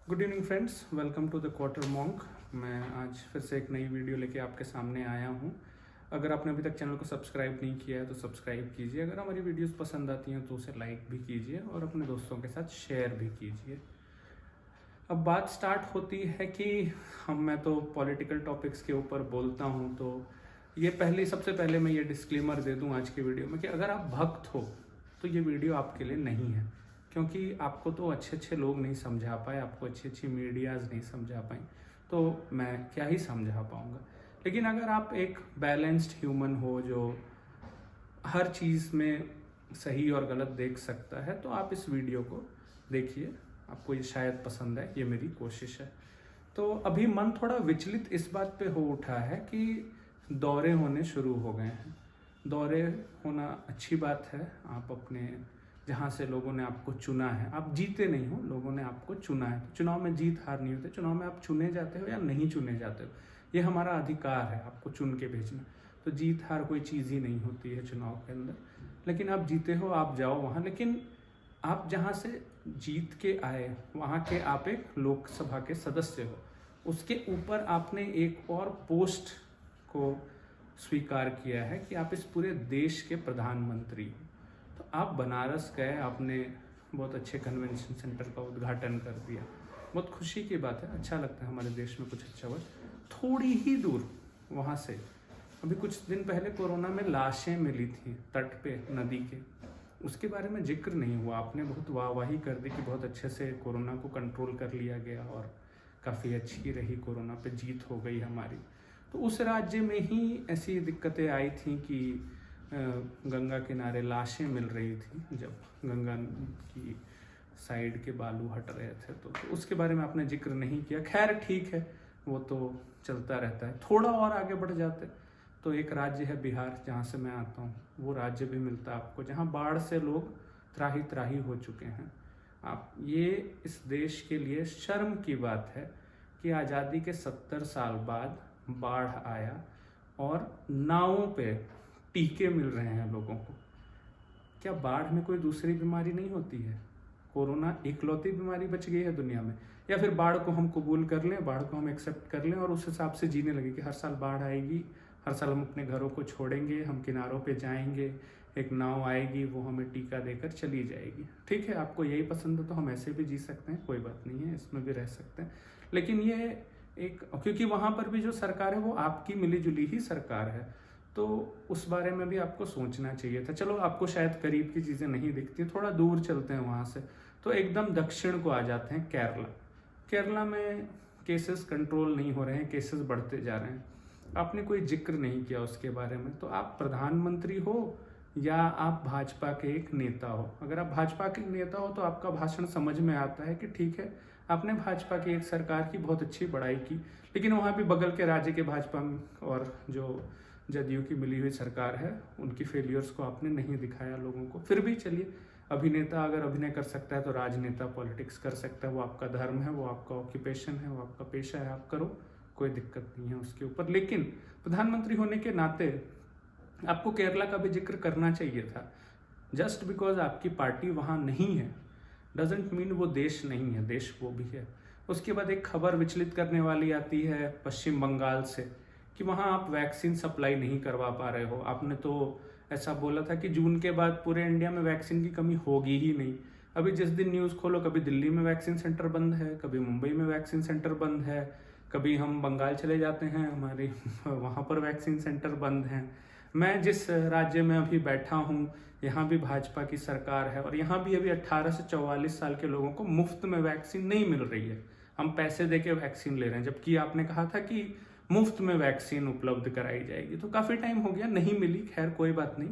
Good evening friends, welcome to the quarter monk. मैं आज फिर से एक नई वीडियो लेके आपके सामने आया हूँ। अगर आपने अभी तक चैनल को सब्सक्राइब नहीं किया है तो सब्सक्राइब कीजिए। अगर हमारी वीडियोस पसंद आती हैं तो उसे लाइक भी कीजिए और अपने दोस्तों के साथ शेयर भी कीजिए। अब बात स्टार्ट होती है कि मैं तो पॉलिटिकल टॉपिक्स के ऊपर बोलता हूँ, तो ये सबसे पहले मैं ये डिस्क्लेमर दे दूँ आज की वीडियो में कि अगर आप भक्त हो तो ये वीडियो आपके लिए नहीं है, क्योंकि आपको तो अच्छे अच्छे लोग नहीं समझा पाए, आपको अच्छी अच्छी मीडियाज़ नहीं समझा पाई, तो मैं क्या ही समझा पाऊँगा। लेकिन अगर आप एक बैलेंस्ड ह्यूमन हो जो हर चीज़ में सही और गलत देख सकता है, तो आप इस वीडियो को देखिए, आपको ये शायद पसंद है, ये मेरी कोशिश है। तो अभी मन थोड़ा विचलित इस बात पे हो उठा है कि दौरे होने शुरू हो गए हैं। दौरे होना अच्छी बात है। आप अपने जहाँ से लोगों ने आपको चुना है, आप जीते नहीं हो, लोगों ने आपको चुना है। तो चुनाव में जीत हार नहीं होते, चुनाव में आप चुने जाते हो या नहीं चुने जाते हो, ये हमारा अधिकार है आपको चुन के भेजना। तो जीत हार कोई चीज़ ही नहीं होती है चुनाव के अंदर। लेकिन आप जीते हो, आप जाओ वहाँ। लेकिन आप जहाँ से जीत के आए वहाँ के आप एक लोकसभा के सदस्य हो, उसके ऊपर आपने एक और पोस्ट को स्वीकार किया है कि आप इस पूरे देश के प्रधानमंत्री हो। तो आप बनारस गए, आपने बहुत अच्छे कन्वेंशन सेंटर का उद्घाटन कर दिया, बहुत खुशी की बात है, अच्छा लगता है हमारे देश में कुछ अच्छा हुआ। थोड़ी ही दूर वहाँ से अभी कुछ दिन पहले कोरोना में लाशें मिली थी तट पे नदी के, उसके बारे में जिक्र नहीं हुआ। आपने बहुत वाहवाही कर दी कि बहुत अच्छे से कोरोना को कंट्रोल कर लिया गया और काफ़ी अच्छी रही, कोरोना पे जीत हो गई हमारी। तो उस राज्य में ही ऐसी दिक्कतें आई थी कि गंगा किनारे लाशें मिल रही थी जब गंगा की साइड के बालू हट रहे थे, तो उसके बारे में आपने जिक्र नहीं किया। खैर ठीक है, वो तो चलता रहता है। थोड़ा और आगे बढ़ जाते तो एक राज्य है बिहार, जहाँ से मैं आता हूँ, वो राज्य भी मिलता आपको, जहाँ बाढ़ से लोग त्राही त्राही हो चुके हैं। आप ये इस देश के लिए शर्म की बात है कि आज़ादी के 70 साल बाद बाढ़ आया और नावों पे टीके मिल रहे हैं लोगों को। क्या बाढ़ में कोई दूसरी बीमारी नहीं होती है? कोरोना इकलौती बीमारी बच गई है दुनिया में? या फिर बाढ़ को हम कबूल कर लें, बाढ़ को हम एक्सेप्ट कर लें और उस हिसाब से जीने लगे कि हर साल बाढ़ आएगी, हर साल हम अपने घरों को छोड़ेंगे, हम किनारों पे जाएंगे, एक नाव आएगी, वो हमें टीका देकर चली जाएगी। ठीक है, आपको यही पसंद है तो हम ऐसे भी जी सकते हैं, कोई बात नहीं है, इसमें भी रह सकते हैं। लेकिन ये एक, क्योंकि वहाँ पर भी जो सरकार है वो आपकी मिलीजुली ही सरकार है, तो उस बारे में भी आपको सोचना चाहिए था। चलो, आपको शायद करीब की चीज़ें नहीं दिखती, थोड़ा दूर चलते हैं वहाँ से, तो एकदम दक्षिण को आ जाते हैं, केरला। केरला में केसेस कंट्रोल नहीं हो रहे हैं, केसेस बढ़ते जा रहे हैं। आपने कोई जिक्र नहीं किया उसके बारे में। तो आप प्रधानमंत्री हो या आप भाजपा के एक नेता हो? अगर आप भाजपा के नेता हो तो आपका भाषण समझ में आता है कि ठीक है, आपने भाजपा की एक सरकार की बहुत अच्छी बड़ाई की, लेकिन वहाँ भी बगल के राज्य के भाजपा और जो जदयू की मिली हुई सरकार है, उनकी फेलियर्स को आपने नहीं दिखाया लोगों को। फिर भी चलिए, अभिनेता अगर अभिनय कर सकता है तो राजनेता पॉलिटिक्स कर सकता है, वो आपका धर्म है, वो आपका ऑक्यूपेशन है, वो आपका पेशा है, आप करो, कोई दिक्कत नहीं है उसके ऊपर। लेकिन प्रधानमंत्री होने के नाते आपको केरला का भी जिक्र करना चाहिए था। जस्ट बिकॉज आपकी पार्टी वहाँ नहीं है डजेंट मीन वो देश नहीं है, देश वो भी है। उसके बाद एक खबर विचलित करने वाली आती है पश्चिम बंगाल से कि वहाँ आप वैक्सीन सप्लाई नहीं करवा पा रहे हो। आपने तो ऐसा बोला था कि जून के बाद पूरे इंडिया में वैक्सीन की कमी होगी ही नहीं। अभी जिस दिन न्यूज़ खोलो, कभी दिल्ली में वैक्सीन सेंटर बंद है, कभी मुंबई में वैक्सीन सेंटर बंद है, कभी हम बंगाल चले जाते हैं, हमारे वहाँ पर वैक्सीन सेंटर बंद हैं। मैं जिस राज्य में अभी बैठा हूँ, यहाँ भी भाजपा की सरकार है और यहाँ भी अभी 18 से 44 साल के लोगों को मुफ्त में वैक्सीन नहीं मिल रही है। हम पैसे दे के वैक्सीन ले रहे हैं, जबकि आपने कहा था कि मुफ्त में वैक्सीन उपलब्ध कराई जाएगी। तो काफ़ी टाइम हो गया, नहीं मिली, खैर कोई बात नहीं,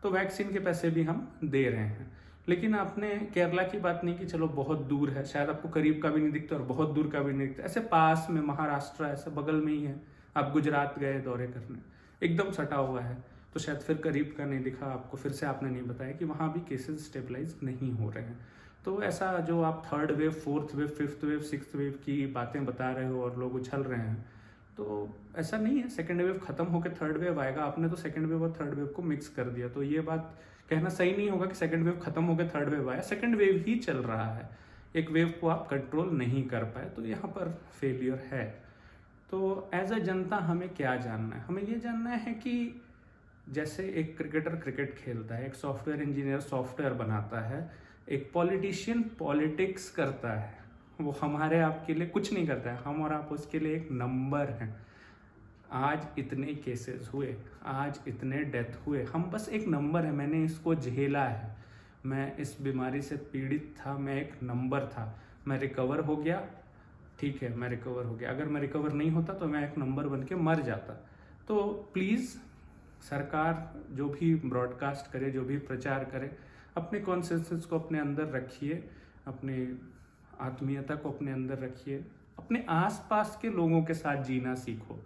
तो वैक्सीन के पैसे भी हम दे रहे हैं। लेकिन आपने केरला की बात नहीं की, चलो बहुत दूर है, शायद आपको करीब का भी नहीं दिखता और बहुत दूर का भी नहीं दिखता। ऐसे पास में महाराष्ट्र ऐसे बगल में ही है। आप गुजरात गए दौरे करने, एकदम सटा हुआ है, तो शायद फिर करीब का नहीं दिखा आपको। फिर से आपने नहीं बताया कि वहाँ भी केसेस स्टेबलाइज नहीं हो रहे हैं। तो ऐसा जो आप third wave, fourth wave, fifth wave, sixth wave की बातें बता रहे हो और लोग उछल रहे हैं, तो ऐसा नहीं है। सेकेंड वेव खत्म होकर थर्ड वेव आएगा, आपने तो सेकेंड वेव और थर्ड वेव को मिक्स कर दिया। तो ये बात कहना सही नहीं होगा कि सेकेंड वेव खत्म होकर थर्ड वेव आया, सेकेंड वेव ही चल रहा है। एक वेव को आप कंट्रोल नहीं कर पाए, तो यहाँ पर फेलियर है। तो एज अ जनता हमें क्या जानना है? हमें ये जानना है कि जैसे एक क्रिकेटर क्रिकेट खेलता है, एक सॉफ्टवेयर इंजीनियर सॉफ्टवेयर बनाता है, एक पॉलिटिशियन पॉलिटिक्स करता है, वो हमारे आपके लिए कुछ नहीं करता है, हम और आप उसके लिए एक नंबर हैं। आज इतने केसेस हुए, आज इतने डेथ हुए, हम बस एक नंबर है। मैंने इसको झेला है, मैं इस बीमारी से पीड़ित था, मैं एक नंबर था। मैं रिकवर हो गया, ठीक है, मैं रिकवर हो गया। अगर मैं रिकवर नहीं होता तो मैं एक नंबर बन के मर जाता। तो प्लीज़ सरकार जो भी ब्रॉडकास्ट करे, जो भी प्रचार करे, अपने कॉन्सेंसस को अपने अंदर रखिए, अपने आत्मीयता को अपने अंदर रखिए, अपने आसपास के लोगों के साथ जीना सीखो।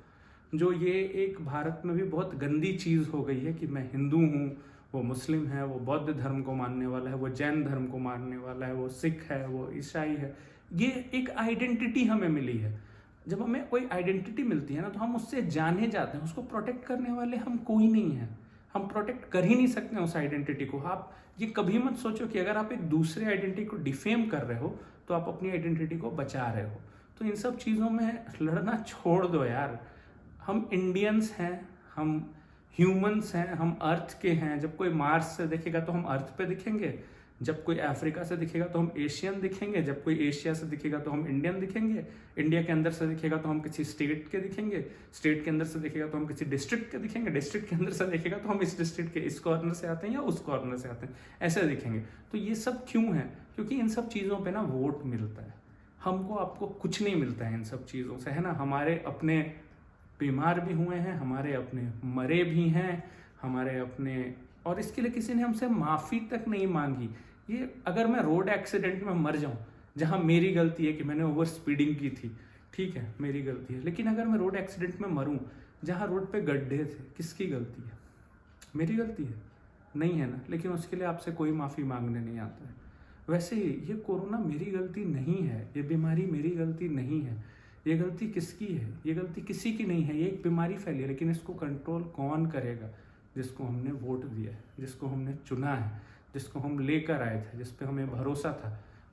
जो ये एक भारत में भी बहुत गंदी चीज़ हो गई है कि मैं हिंदू हूँ, वो मुस्लिम है, वो बौद्ध धर्म को मानने वाला है, वो जैन धर्म को मानने वाला है, वो सिख है, वो ईसाई है। ये एक आइडेंटिटी हमें मिली है। जब हमें कोई आइडेंटिटी मिलती है ना, तो हम उससे जाने जाते हैं। उसको प्रोटेक्ट करने वाले हम कोई नहीं है, हम प्रोटेक्ट कर ही नहीं सकते उस आइडेंटिटी को। आप ये कभी मत सोचो कि अगर आप एक दूसरे आइडेंटिटी को डिफेम कर रहे हो तो आप अपनी आइडेंटिटी को बचा रहे हो। तो इन सब चीज़ों में लड़ना छोड़ दो यार। हम इंडियंस हैं, हम ह्यूमंस हैं, हम अर्थ के हैं। जब कोई मार्स से दिखेगा तो हम अर्थ पे दिखेंगे, जब कोई अफ्रीका से दिखेगा तो हम एशियन दिखेंगे, जब कोई एशिया से दिखेगा तो हम इंडियन दिखेंगे, इंडिया के अंदर से दिखेगा तो हम किसी स्टेट के दिखेंगे, स्टेट के अंदर से दिखेगा तो हम किसी डिस्ट्रिक्ट के दिखेंगे, डिस्ट्रिक्ट के अंदर से दिखेगा तो हम इस डिस्ट्रिक्ट के इस कॉर्नर से आते हैं या उस कॉर्नर से आते हैं, ऐसे दिखेंगे। तो ये सब क्यों है? क्योंकि इन सब चीज़ों पर ना वोट मिलता है। हमको आपको कुछ नहीं मिलता है इन सब चीज़ों से, है ना। हमारे अपने बीमार भी हुए हैं, हमारे अपने मरे भी हैं, हमारे अपने, और इसके लिए किसी ने हमसे माफ़ी तक नहीं मांगी। ये अगर मैं रोड एक्सीडेंट में मर जाऊं, जहां मेरी गलती है कि मैंने ओवर स्पीडिंग की थी, ठीक है, मेरी गलती है, लेकिन अगर मैं रोड एक्सीडेंट में मरूं जहां रोड पे गड्ढे थे, किसकी गलती है? मेरी गलती है? नहीं है ना। लेकिन उसके लिए आपसे कोई माफ़ी मांगने नहीं आता है। वैसे ही ये कोरोना मेरी गलती नहीं है, ये बीमारी मेरी गलती नहीं है। ये गलती किसकी है? ये गलती किसी की नहीं है। ये एक बीमारी फैली है, लेकिन इसको कंट्रोल कौन करेगा? जिसको हमने वोट दिया है, जिसको हमने चुना है, जिसको हम लेकर आए थे, जिस पे हमें भरोसा था।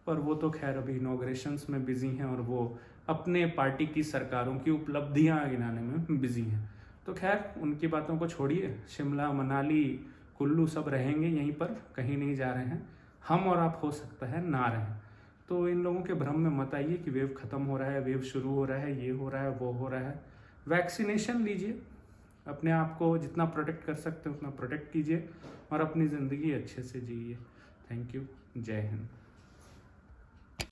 पर वो तो खैर अभी इनॉग्रेशंस में बिजी हैं और वो अपने पार्टी की सरकारों की उपलब्धियां गिनाने में बिजी हैं। तो खैर उनकी बातों को छोड़िए, शिमला, मनाली, कुल्लू सब रहेंगे यहीं पर, कहीं नहीं जा रहे हैं। हम और आप हो सकता है ना रहें। तो इन लोगों के भ्रम में मत आइए कि वेव खत्म हो रहा है, वेव शुरू हो रहा है, ये हो रहा है, वो हो रहा है। वैक्सीनेशन लीजिए, अपने आप को जितना प्रोटेक्ट कर सकते हैं उतना प्रोटेक्ट कीजिए और अपनी ज़िंदगी अच्छे से जिए। Thank you. जय हिंद।